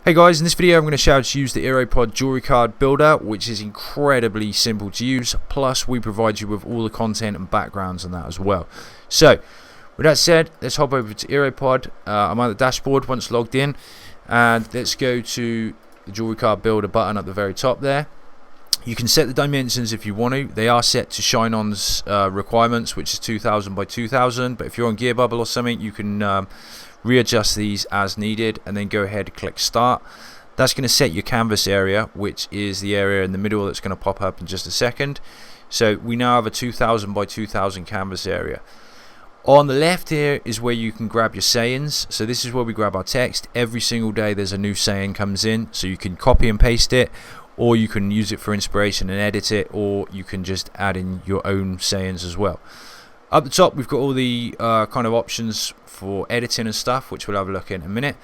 Hey guys, in this video I'm going to show you how to use the Aeropod jewelry card builder, which is incredibly simple to use, plus we provide you with all the content and backgrounds on that as well. So with that said, let's hop over to Aeropod. I'm on the dashboard once logged in, and let's go to the jewelry card builder button at the very top there. You can set the dimensions if you want to. They are set to Shinon's requirements, which is 2000 by 2000, but if you're on Gear Bubble or something, you can readjust these as needed, and then go ahead and click start. That's going to set your canvas area, which is the area in the middle that's going to pop up in just a second. So we now have a 2000 by 2000 canvas area. On the left here is where you can grab your sayings. So this is where we grab our text. Every single day there's a new saying comes in, so you can copy and paste it, or you can use it for inspiration and edit it, or you can just add in your own sayings as well. Up the top we've got all the kind of options for editing and stuff, which we'll have a look in a minute.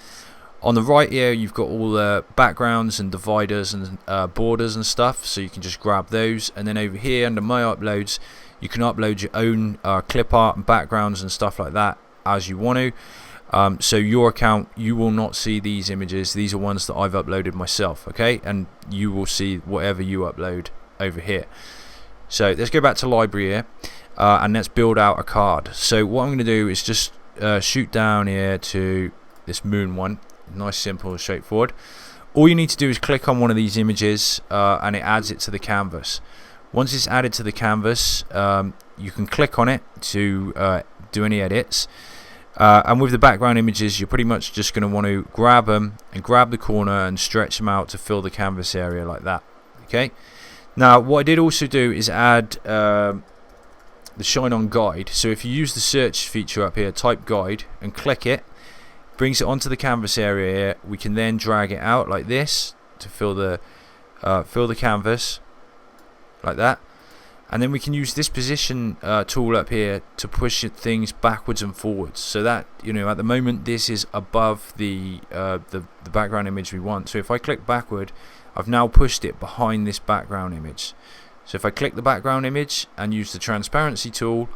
On the right here you've got all the backgrounds and dividers and borders and stuff, so you can just grab those. And then over here under my uploads, you can upload your own clip art and backgrounds and stuff like that as you want to. So your account, you will not see these images. These are ones that I've uploaded myself, okay? And you will see whatever you upload over here. So let's go back to library here, and let's build out a card. So what I'm going to do is just shoot down here to this moon one. Nice, simple, straightforward. All you need to do is click on one of these images, and it adds it to the canvas. Once it's added to the canvas, you can click on it to do any edits. And with the background images, you're pretty much just going to want to grab them and grab the corner and stretch them out to fill the canvas area like that. Okay. Now what I did also do is add the Shineon guide. So if you use the search feature up here, type guide and click it, brings it onto the canvas area here. We can then drag it out like this to fill the canvas like that, and then we can use this position tool up here to push things backwards and forwards, so that, you know, at the moment this is above the background image we want. So if I click backward, I've now pushed it behind this background image. So if I click the background image and use the transparency tool,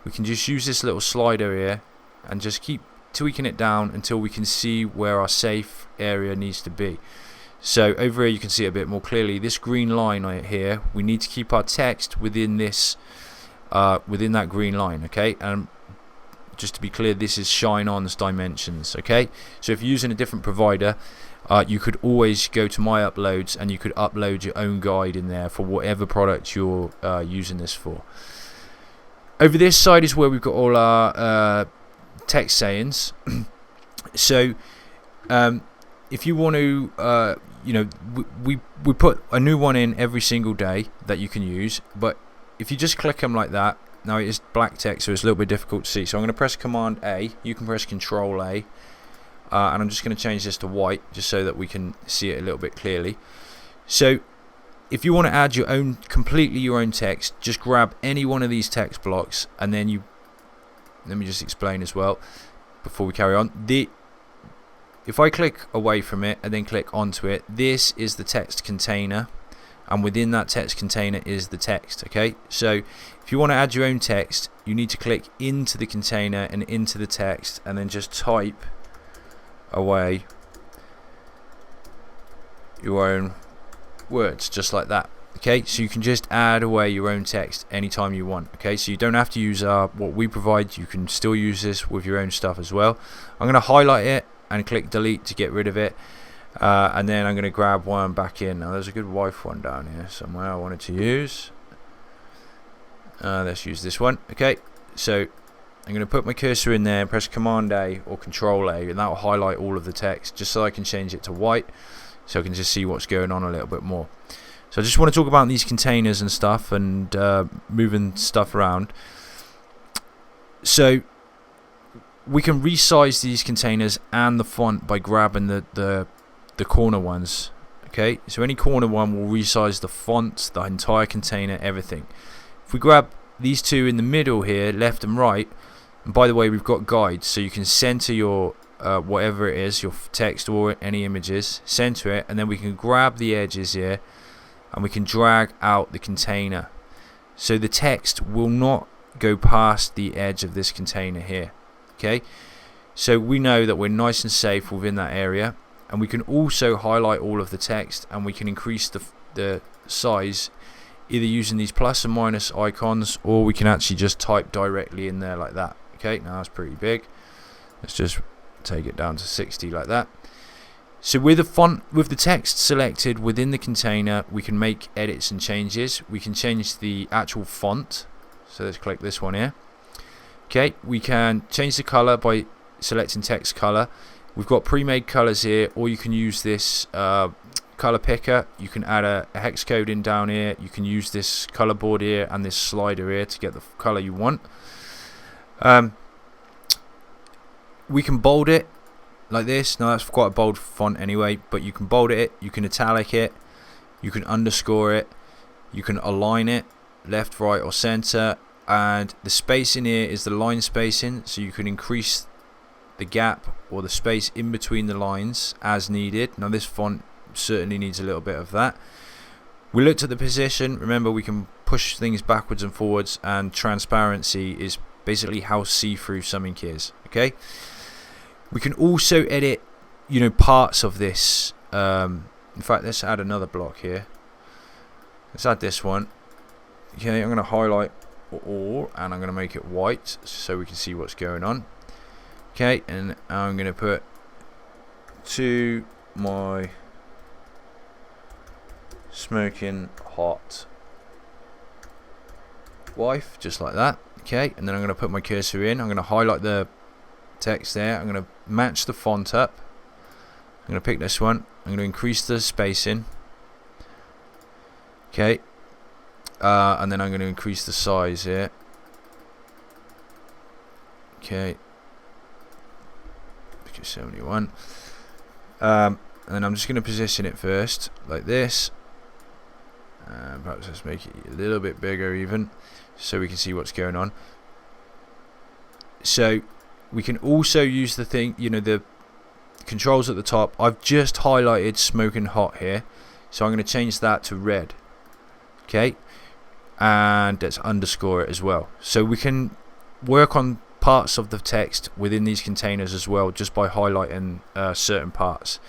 we can just use this little slider here and just keep tweaking it down until we can see where our safe area needs to be. So over here you can see it a bit more clearly. This green line right here, we need to keep our text within this within that green line, okay? And just to be clear, this is Shinon's dimensions, okay? So if you're using a different provider, you could always go to my uploads and you could upload your own guide in there for whatever product you're using this for. Over this side is where we've got all our text sayings. So if you want to, you know, we put a new one in every single day that you can use, but if you just click them like that, now it is black text, so it's a little bit difficult to see. So I'm going to press Command A. You can press Control A. And I'm just going to change this to white just so that we can see it a little bit clearly. So if you want to add completely your own text, just grab any one of these text blocks, and then let me just explain as well before we carry on. If I click away from it and then click onto it, this is the text container, and within that text container is the text, okay? So if you want to add your own text, you need to click into the container and into the text, and then just type away your own words just like that, okay? So you can just add away your own text anytime you want, okay? So you don't have to use what we provide. You can still use this with your own stuff as well. I'm going to highlight it and click delete to get rid of it, and then I'm going to grab one back in. Now there's a good wife one down here somewhere I wanted to use. Let's use this one, okay? So I'm going to put my cursor in there and press Command A or Control A, and that will highlight all of the text just so I can change it to white, so I can just see what's going on a little bit more. So I just want to talk about these containers and stuff, and moving stuff around. So we can resize these containers and the font by grabbing the corner ones, okay? So any corner one will resize the font, the entire container, everything. If we grab these two in the middle here, left and right, and by the way, we've got guides, so you can center your whatever it is, your text or any images, center it, and then we can grab the edges here and we can drag out the container. So the text will not go past the edge of this container here, okay? So we know that we're nice and safe within that area, and we can also highlight all of the text, and we can increase the size either using these plus and minus icons, or we can actually just type directly in there like that. Okay, now that's pretty big. Let's just take it down to 60 like that. So with the font, with the text selected within the container, we can make edits and changes. We can change the actual font. So let's click this one here. Okay, we can change the color by selecting text color. We've got pre-made colors here, or you can use this color picker. You can add a hex code in down here. You can use this color board here and this slider here to get the color you want. We can bold it like this. Now that's quite a bold font anyway, but you can bold it, you can italic it, you can underscore it, you can align it left, right or center, and the spacing here is the line spacing, so you can increase the gap or the space in between the lines as needed. Now this font certainly needs a little bit of that. We looked at the position. Remember, we can push things backwards and forwards, and transparency is basically how see-through something is. Okay, we can also edit, parts of this. In fact, let's add another block here. Let's add this one. Okay, I'm going to highlight all, and I'm going to make it white so we can see what's going on. Okay, and I'm going to put to my smoking hot wife, just like that. Okay, and then I'm going to put my cursor in. I'm going to highlight the text there. I'm going to match the font up. I'm going to pick this one. I'm going to increase the spacing. Okay, and then I'm going to increase the size here. Okay, 71. And then I'm just going to position it first like this. Perhaps let's make it a little bit bigger even, so we can see what's going on. So we can also use the thing, the controls at the top. I've just highlighted smoking hot here, so I'm going to change that to red. Okay, and let's underscore it as well. So we can work on parts of the text within these containers as well, just by highlighting certain parts.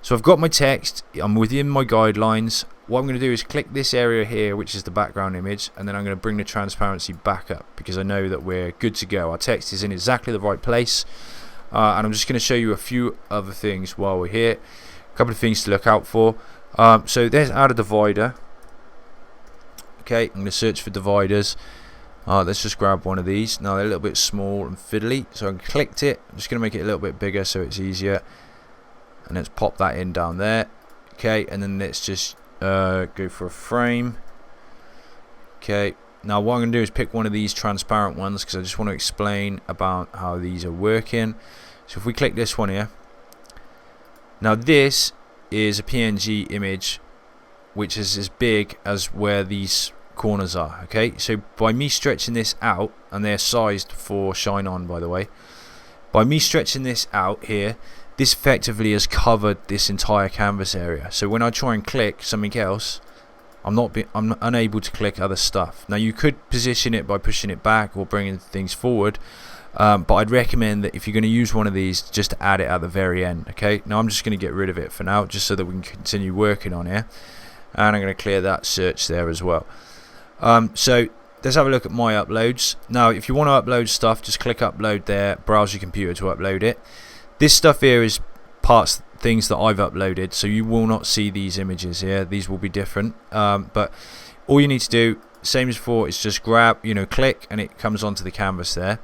So I've got my text, I'm within my guidelines. What I'm going to do is click this area here, which is the background image, and then I'm going to bring the transparency back up, because I know that we're good to go. Our text is in exactly the right place, and I'm just going to show you a few other things while we're here. A couple of things to look out for. So there's add a divider. Okay, I'm going to search for dividers. Let's just grab one of these. Now they're a little bit small and fiddly, so I clicked it. I'm just going to make it a little bit bigger so it's easier, and let's pop that in down there. Okay, and then let's just go for a frame. Okay, now what I'm going to do is pick one of these transparent ones, because I just want to explain about how these are working. So if we click this one here, now this is a PNG image which is as big as where these corners are. Okay, so by me stretching this out, and they're sized for Shineon by the way, by me stretching this out here, this effectively has covered this entire canvas area. So when I try and click something else, I'm unable to click other stuff. Now you could position it by pushing it back or bringing things forward, but I'd recommend that if you're going to use one of these, just to add it at the very end. Okay, now I'm just going to get rid of it for now, just so that we can continue working on here, and I'm going to clear that search there as well. So let's have a look at my uploads. Now if you want to upload stuff, just click upload there, browse your computer to upload it. This stuff here is things that I've uploaded, so you will not see these images here. These will be different, but all you need to do, same as before, is just grab, click, and it comes onto the canvas there.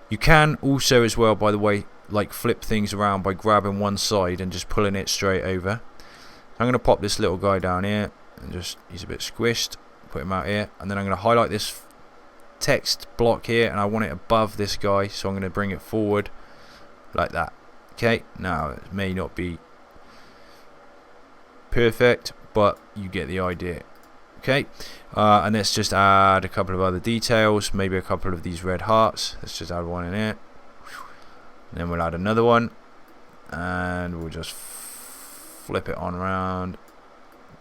You can also as well, by the way, like flip things around by grabbing one side and just pulling it straight over. I'm going to pop this little guy down here, and he's a bit squished, put him out here, and then I'm going to highlight this text block here, and I want it above this guy, so I'm going to bring it forward like that. Okay, now it may not be perfect, but you get the idea. Okay, and let's just add a couple of other details, maybe a couple of these red hearts. Let's just add one in here, and then we'll add another one, and we'll just flip it on around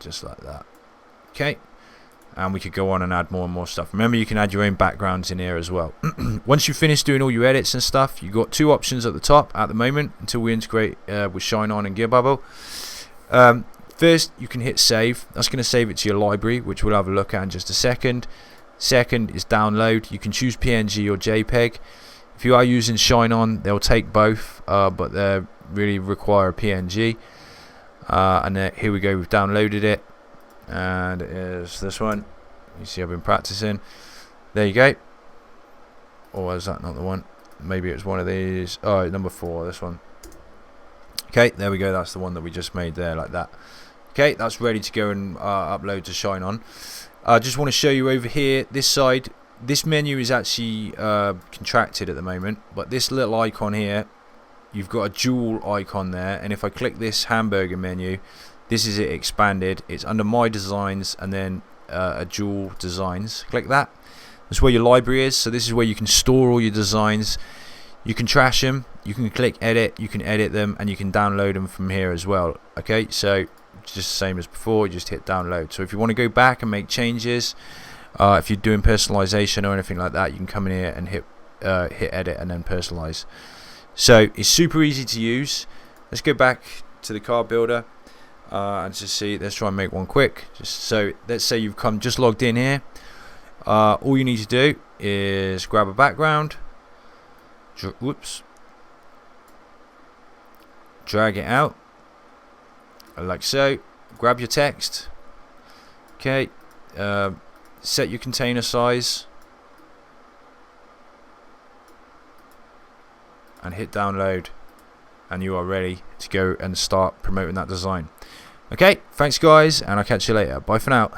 just like that. Okay, and we could go on and add more and more stuff. Remember, you can add your own backgrounds in here as well. Once you finish doing all your edits and stuff, you've got two options at the top at the moment until we integrate with Shineon and Gearbubble. First, you can hit save. That's going to save it to your library, which we'll have a look at in just a second. Second is download. You can choose PNG or JPEG. If you are using Shineon, they'll take both, but they really require a PNG. And here we go, we've downloaded it, and it is this one. You see I've been practicing. There you go. Or is that not the one? Maybe it was one of these. Oh, number 4, this one. Okay, there we go, that's the one that we just made there, like that. Okay, that's ready to go and upload to Shineon. I just want to show you over here, this side. This menu is actually contracted at the moment, but this little icon here, you've got a jewel icon there, and if I click this hamburger menu, this is it expanded. It's under my designs and then a jewel designs. Click that. That's where your library is. So this is where you can store all your designs. You can trash them, you can click edit, you can edit them, and you can download them from here as well. Okay, so just the same as before, just hit download. So if you want to go back and make changes, if you're doing personalization or anything like that, you can come in here and hit edit and then personalize. So it's super easy to use. Let's go back to the card builder and just see. Let's try and make one quick. So let's say you've just logged in here. All you need to do is grab a background. Whoops. Drag it out like so. Grab your text. Okay. Set your container size and hit download, and you are ready to go and start promoting that design. Okay, thanks guys, and I'll catch you later. Bye for now.